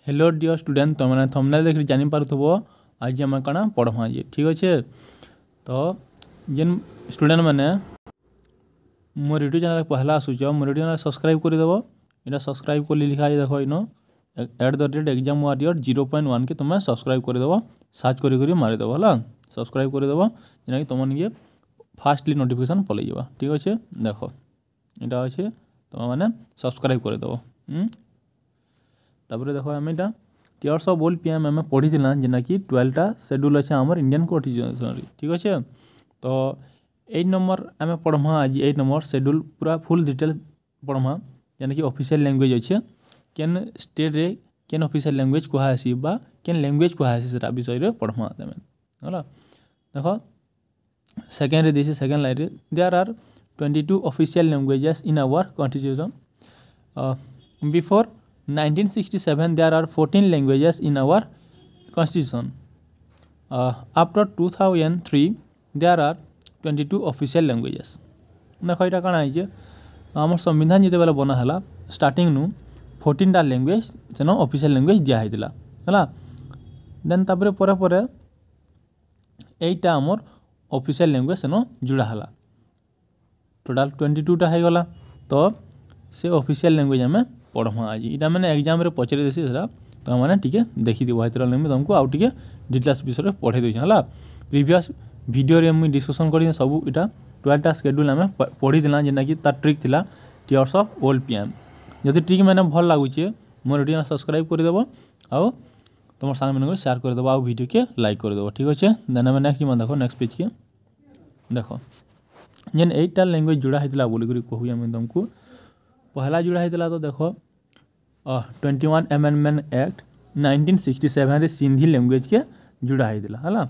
Hello dear student तुम मैंने thumbnail देख जानी पारुथबो आज आम कण पढ़मा जे ठीक अच्छे। तो जेन स्टूडेंट मैंने मोर यूट्यूब चैनल पहला आसूच मोर यूट्यूब चैनल सब्सक्राइब करदेव। यहाँ सब्सक्राइब कर लिखा है देख इन @exam warrior 0.1 के तुम्हें सब्सक्राइब करदेव सर्च कर मारिदेव है सब्सक्राइब करदेव जेना तुम निजे फास्टली नोटिफिकेशन पलि जावा ठीक अच्छे। देख यहाँ अच्छे तुम मैंने सब्सक्राइब करदेव। तापर देख आम यहाँ टीयर्स ऑफ ओल्ड पीएम आम पढ़ी जेना कि 12टा शेड्यूल अच्छे आमर इंडियन कॉन्स्टिट्यूशन ठीक अच्छे। तो 8 नंबर आम पढ़मा आज 8 नंबर शेड्यूल पूरा फुल डिटेल पढ़मा जेना कि ऑफिशियल लैंग्वेज अच्छे केन स्टेट रे केन ऑफिशियल लैंग्वेज कहुसी बा केन लैंग्वेज कहुसी से विषय रे पढ़मा तमें है। देख सेकेंड रे दिस सेकेंड लाइन रे there are 22 official languages in our constitution. Before 1967 there are 14 languages in our constitution. After 2003 there are 22 official languages. देख यहाँ कण है आम संविधान जिते बेले बनाला स्टार्टिंग नु 14टा लैंग्वेज से ऑफिशियल लैंग्वेज दिखाई है देन तापर पर पर 8टा आमर ऑफिशियल लैंग्वेज से जुड़ाला टोटाल 22टा हो गला। तो से ऑफिशियल लैंग्वेज आम पढ़मा आज यहाँ मैंने एग्जाम रे पचारि देसी तो मैंने टी देखी तुमको आउ टे डिटेल्स विषय पढ़े देछे है। प्रीवियस वीडियो रे मुझे डिस्कसन कर सब इटा 12टा शेड्यूल आम पढ़ी जेना कि तार ट्रिक थिला टीयर्स ऑफ ओल्ड पीएम। जदि ट्रिक मैंने भल लगुचे मोर वीडियो सब्सक्राइब करदेव आउ तुम सांग मैंने शेयर करदेव आउ वीडियो के लाइक करदेव ठीक अच्छे। देन आम नेक्स्ट देख नेक्स्ट पेज के देख जेन 8टा लैंग्वेज जुड़ा होता बोलिक कहूँ तुमको पहला जुड़ा होता तो देख 21 अमेंडमेंट एक्ट 1967 रे सिंधी लैंग्वेज के जुड़ा होता है।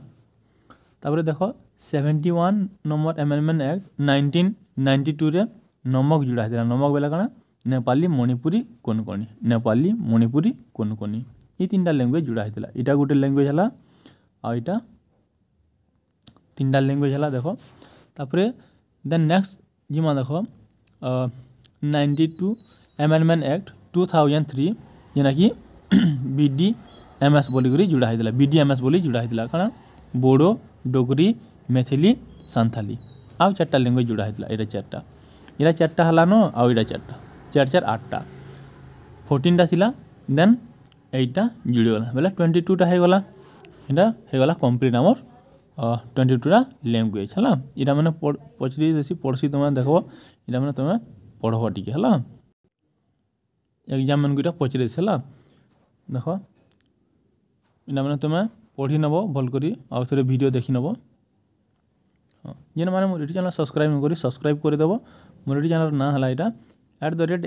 तापर देख 71 नंबर अमेंडमेंट एक्ट 1992 रे नमक जुड़ा होता नमक बेला कण नेपाली मणिपुरी कोनकणी नेपाली मणिपुरी कोनकणी ये 3टा लैंग्वेज जुड़ा होता यहाँ गोटे लैंग्वेज है आईटा 3टा लैंग्वेज है देख। तापर देन नेक्स्ट जिमा देख 92 अमेंडमेंट एक्ट 2003 जेना कि BDMS बोलिक जुड़ा होता BDMS बोली जुड़ा होता कण बोडो डोगरी मैथिली सांथाली आउ 4टा लैंग्वेज जुड़ा होता यहाँ 4टा है न आउ यहाँ 4टा 4 8टा 14टा थिला देन 8टा जुड़ीगला बोले 22टा होगला यहाँ होगला कम्प्लीट आमर 22टा लैंग्वेज है। यहाँ मैंने पचरी देसी पढ़सी तुम देख यहाँ मैंने तुम्हें पढ़ब टी है एग्जाम मन पचरे है देख यहाँ मैंने तुम्हें पढ़ी नब भल कर आउ थे वीडियो देखी नब जेन मैंने मोर यूट्यूब चैनल सब्सक्राइब न करी सब्सक्राइब करदेव। मोर यूट्यूब चैनल ना है यहाँ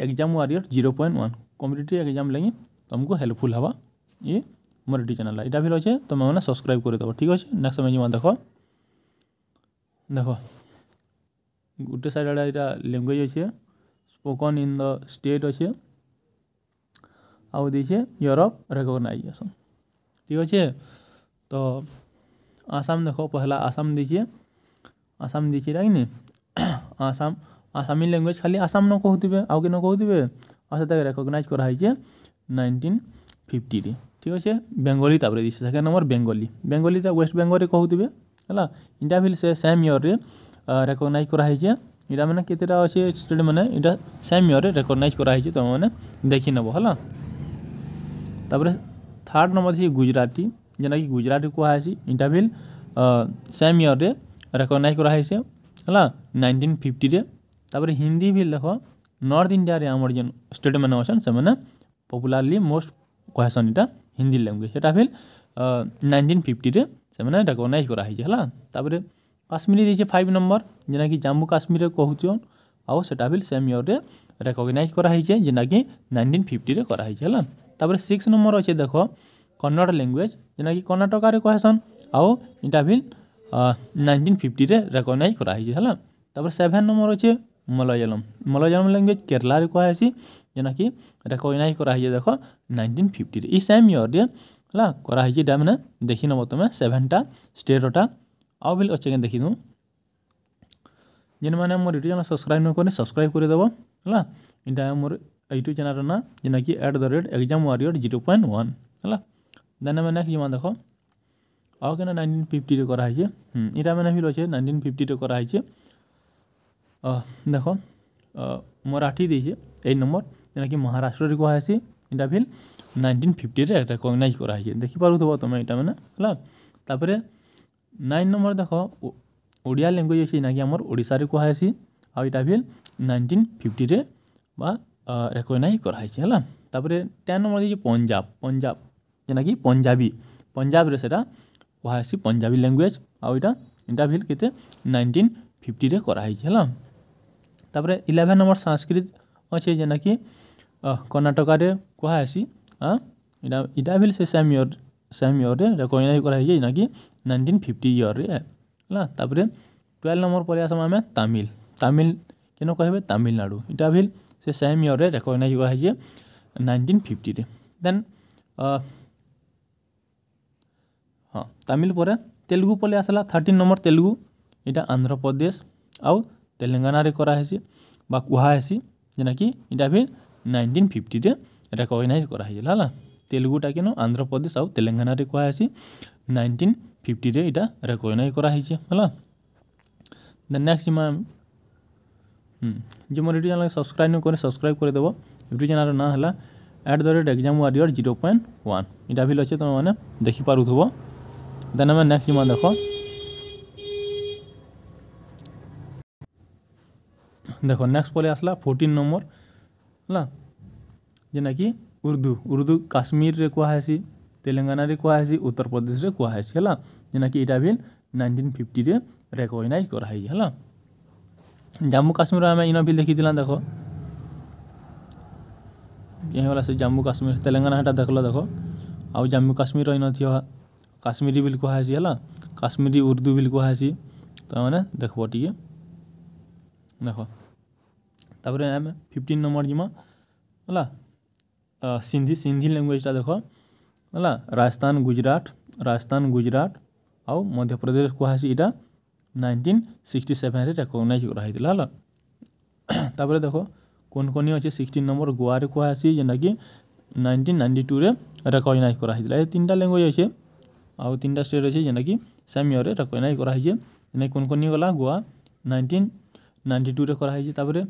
@exam warrior 0.1 कॉम्पिटिटिव एग्जाम लगी तुमको हेल्पफुल हवा ये मोर यूट्यूब चैनल यहाँ भी अच्छे तुम मैंने सब्सक्राइब करदेव ठीक अच्छे। नेक्स्ट समय देख देख गोटे साइड यहाँ लैंग्वेज अच्छे स्पोकन इन द स्टेट अच्छे आउ दीचे यूरोप रिकॉग्नाइजेशन ठीक अच्छे। तो आसाम देखो पहला आसाम दीजिए कि आसाम आसामी लैंग्वेज खाली आसाम न कहते आउ के न कहते और से रिकॉग्नाइज कराई 1950 ठीक अच्छे। बेंगली तापर the second number Bengali West Bengal कहते है इंडिया भी से सेम ईयर रे रिकॉग्नाइज कराई यहाँ मैंने केतेटा अच्छे स्टेट मैंने यहाँ सेम ईयर रिकॉग्नाइज कराई तुम मैंने देखी नब है। तापर थर्ड नंबर थी गुजराती जेना कि गुजराती कहुसी इंटा भी सेम ईयर रे रिकॉग्नाइज कराई है 1950 रे। तापर हिंदी भी देख नॉर्थ इंडिया रे आमर जेन स्टेट मैंने अच्छे से मैंने पॉपुलरली मोस्ट कहसन यहाँ हिंदी लैंग्वेज यहाँ भी 1950 रे से मैंने रिकॉग्नाइज कराई है। तापर काश्मीरी दीजिए 5 नंबर जेना कि जम्मू काश्मीर कहूँ आउ सेटा भी सेम ईयर रे रिकॉग्नाइज कराई जेना कि 1950 रे कराई है। तापर 6 नंबर अच्छे देख कन्नड़ लैंग्वेज जेना कि कर्णाटक रे कहसन आउ यहाँ भी 1950 रे रिकॉग्नाइज कराई है। तापर 7 नंबर अच्छे मलयालम लैंग्वेज केरला रे कहुसी जेना कि रिकॉग्नाइज कराई देख 1950 रे सेम ईयर रे है कराई मैंने देखी नब तुम 7टा स्टेटा आउ भी अच्छे देखी दूँ जेन मैंने मोर यूट्यूब चैनल सब्सक्राइब न कर सब्सक्राइब करदेव है। यहाँ मोर यूट्यूब चैनल ना जेना कि @examwarrior0.1 है। देन आम नेक्स्ट जिमा देख आउ के 1950 रे कराई इटा मैंने भी अच्छे 1950 रे कराई देख मराठी देचे 8 नंबर जेना कि महाराष्ट्र रे कहासी इटा फिर 1950 रे रिकॉग्नाइज कराई देखिपे तुम यहाँ मैंने है। तापर 9 नंबर देख ओडिया लैंग्वेज अच्छे ना कि आम ओडिशा रे कहासी आउ इटा फिर 1950 रे रिकॉग्नाइज कराई है। तापर 10 नंबर देखिए पंजाब पंजाब जेना कि पंजाब रे सेटा कहासी पंजाबी लैंग्वेज आउ इटा इटा फिर केते 1950 रे कराई है। तापर 11 नंबर संस्कृत अच्छे जेना कि कर्नाटक रे कहासी इटा इटा फिर से सेम ईयर रे रिकॉग्नाइज कराई जेना कि 1950 ईयर रे है। तापर 12 नंबर पर आसम आम तमिल तमिल केन कहे तमिलनाडु इटा फिर से सेम ईयर रे रिकॉग्नाइज कराई 1950 रे। देन हाँ तमिल पर तेलुगु पले आसला 13 नंबर तेलुगु इटा आंध्र प्रदेश आउ तेलंगाना रे कराई बा कहासी जेना कि इटा फिर 1950 रे रिकॉग्नाइज कराई है। तेलुगुटा केन आंध्र प्रदेश आउ तेलंगाना रे कहासी 1950 रे इटा रिकॉग्नाइज कराई है। देन नेक्स्ट जिमा जो मोर यूट्यूब चैनल सब्सक्राइब नहीं करे सब्सक्राइब कर देव। यूट्यूब चैनल ना है @examwarrior0.1 इटा भी अच्छे तुम मैंने देखिपे। देन आम नेक्स्ट जिमा देख देखो नेक्स्ट पले आसला 14 नंबर है जेना कि उर्दू काश्मीर रे कहासी तेलंगाना रे कहासी उत्तर प्रदेश रे कहासी है जेना कि इटा भी 1950 रे रिकॉग्नाइज कराई है। जम्मू काश्मीर आम इन भी देखी देख ये वाला से जम्मू काश्मीर तेलंगाना हेटा देखल देख आउ जम्मू काश्मीर इन थी काश्मीरी बिल कहासी है काश्मीरी उर्दू बिल कहासी तो मैंने देखब टे देख। तापर आम 15 नंबर जिमा है सिंधी लैंग्वेजटा देख है राजस्थान गुजरात आउ मध्य प्रदेश कहासी इटा 1967 रे रिकॉग्नाइज कराई है। तापर देख कोन अच्छे 16 नंबर गोवा रे कहासी जेना कि 1992 रे रिकॉग्नाइज कराई है। 3टा लैंग्वेज अच्छे आउ 3टा स्टेट अच्छे जेना कि सेम ईयर रे रिकॉग्नाइज कराई जेना कोन गला गोवा 1992 रे कराई। तापर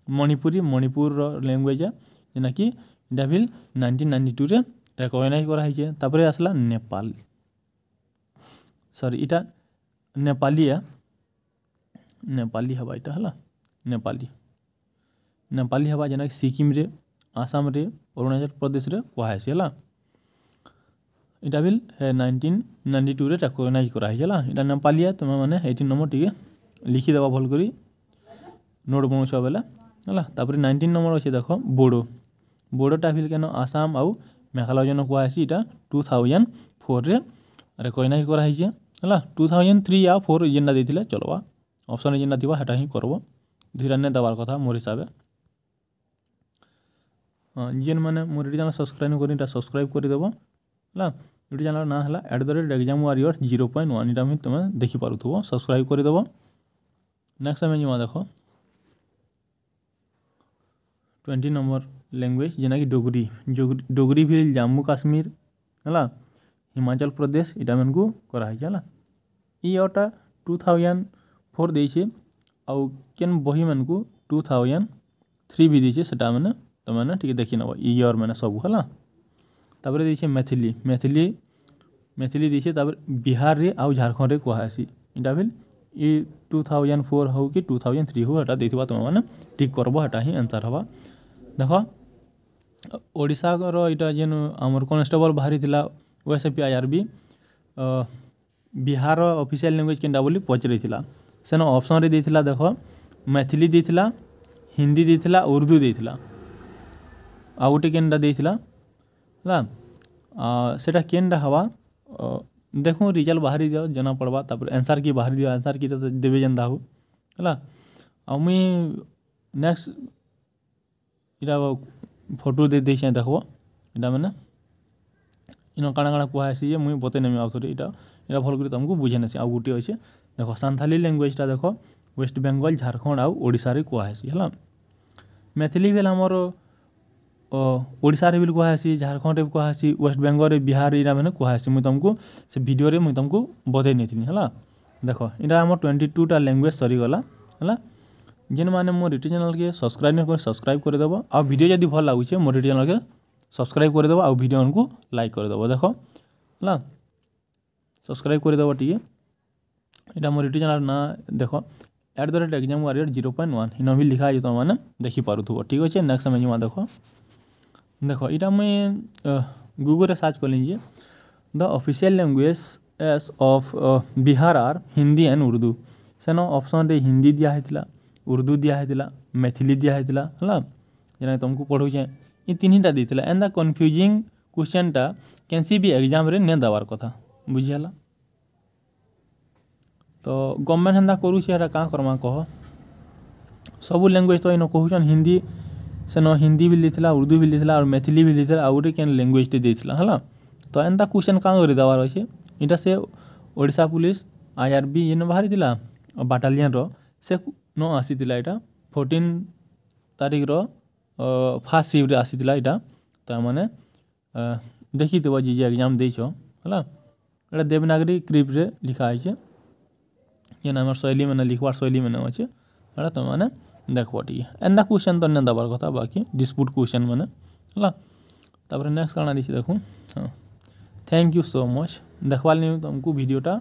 मणिपुर लैंग्वेज है जेना कि इटा भी 1992 रे रिकॉग्नाइज कराई। तापर आसला नेपाल सॉरी इटा नेपाली हवा इटा है नेपाली हवा जेना कि सिक्किम रे आसाम रे अरुणाचल प्रदेश रे कहासी है इटा भी 1992 रे रिकॉग्नाइज कराई है। इटा नेपाली है तुम मैंने 18 नंबर टी लिखिदेव भल कर नोट बनाऊछ बेले है। तापर 19 नंबर अच्छे देख बोडोटा भी केन आसाम आउ मेघालय जन कहासी इटा 2004 रे रिकॉग्नाइज कराई है। 2003 या 4 जेनटा देथिले चलवा ऑप्शन जेनटा थिबा हेटा ही करबो धीरे ने दबार कथा मोर हिसाब जेन मैंने मोर यूट्यूब चैनल सब्सक्राइब कर सब्सक्राइब करदेव है। यूट्यूब चैनल ना है @examwarrior0.1 इटा तुम देखिपे सब्सक्राइब करदेव। नेक्स्ट आम जिमा देख 20 नंबर लैंग्वेज जेना कि डोगरी भी जम्मू काश्मीर है हिमाचल प्रदेश इटा मन को कराई है। ईयरटा 2004 देछे आउ केन बही मन को 2003 भी देछे सेटा मैंने तो मैंने ठीक देखी नब ईयर मैंने सब है। तापर देछे मैथिली देछे तापर बिहार रे आउ झारखंड रे कहासी इटा भी 2004 हो कि 2003 हो हेटा देथिबा तुम मैंने ठीक करबो हेटा ही आंसर हवा। देख ओडिशा इटा जेन आमर कॉन्स्टेबल बाहरी थिला OSFP IRB Bihar official language केनटा बोली पचरे थिला सेन ऑप्शन रे देथिला देख मैथिली देथिला हिंदी देथिला उर्दू देथिला आ गोटे केनटा देथिला सेटा केनटा हवा देखो रिजल्ट बाहरी दियो जना पड़वा तापर आंसर की बाहरी दियो आंसर की तो देबे जंदा हो है आ मुई नेक्स्ट इटा फोटो दे देछे देखबो इटा मैंने इन काଣା काଣା कहासी मुई बते नेमी आउ थोड़ी इटा भल कर तुमको बुझे नेसी। आउ गोटे अच्छे देख सांथाली लैंग्वेजटा देख वेस्ट बेंगल झारखंड आउ ओडिशा रे कहासी है। मैथिली भेल आमर ओडिशा रे भी कहसी, झारखंड रे भी कहसी, वेस्ट बेंगल रे, बिहार इरा मैंने कहसी। मुझे तुमको से वीडियो रे मुझे तुमको बतई नहीं है। देख इटा आम 22टा लैंग्वेज सरीगला है। जेन मैंने मोर यूट्यूब चैनल के सब्सक्राइब नहीं कर सब्सक्राइब करदेव। आ वीडियो जब भल लगुचे मोर यूट्यूब चैनल के सब्सक्राइब करदेव। आ वीडियो को लाइक करदेव। देख है सब्सक्राइब करदेव टी। यहाँ मोर यूट्यूब चैनल ना देख @exam warrior 0.1 इन भी लिखा है, तुम मैंने देखिपे। ठीक अच्छे नेक्स्ट समय जुआ देख यहाँ मुझे गूगल सर्च कर लीजिए। The official language of Bihar are Hindi and Urdu. सेन ऑप्शन रे हिंदी दिखाई, उर्दू दिखाई, मैथिली दिखाई है। जेना तुमको पढ़ुचे ये तीनटा देता। एंड द कन्फ्यूजिंग क्वेश्चनटा कैंसी भी एग्जाम रे नहीं देवार कथा बुझीगला। तो गवर्नमेंट हेन्ता करुचे क्या करमा कह। सबू लैंग्वेज तो इन कहून हिंदी सेन हिंदी भी लिखला, उर्दू भी लिखला और मैथिली भी लिखला। आउटे केन लैंग्वेज टे देला है। तो एंता क्वेश्चन क्या कर देवार अच्छे। इटा से ओडिशा पुलिस IRB ये बाहरी बाटालियन रो से न आसी यहाँ 14 तारीख रो फास्ट शिफ्ट आसीला यहाँ। तो मैंने देखी थे जी एग्जाम देछ है। देवनागरी स्क्रिप्ट रे लिखा है जेना हमार शैली मैंने लिखवार शैली मैंने अच्छे है। तो मैंने देखो टी एंता क्वेश्चन तो नहीं देवार कथा, बाकी डिस्प्यूट क्वेश्चन मैंने है। तापर नेक्स्ट काना देखी देखूँ। हाँ थैंक यू सो मच देखवार नहीं तुमको वीडियोटा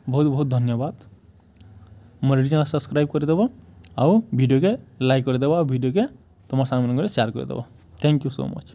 बहुत बहुत धन्यवाद। मोर चैनल सब्सक्राइब करदेव। आउ वीडियो के लाइक करदेव। वीडियो के तुम सामने शेयर करदेव। Thank you so much.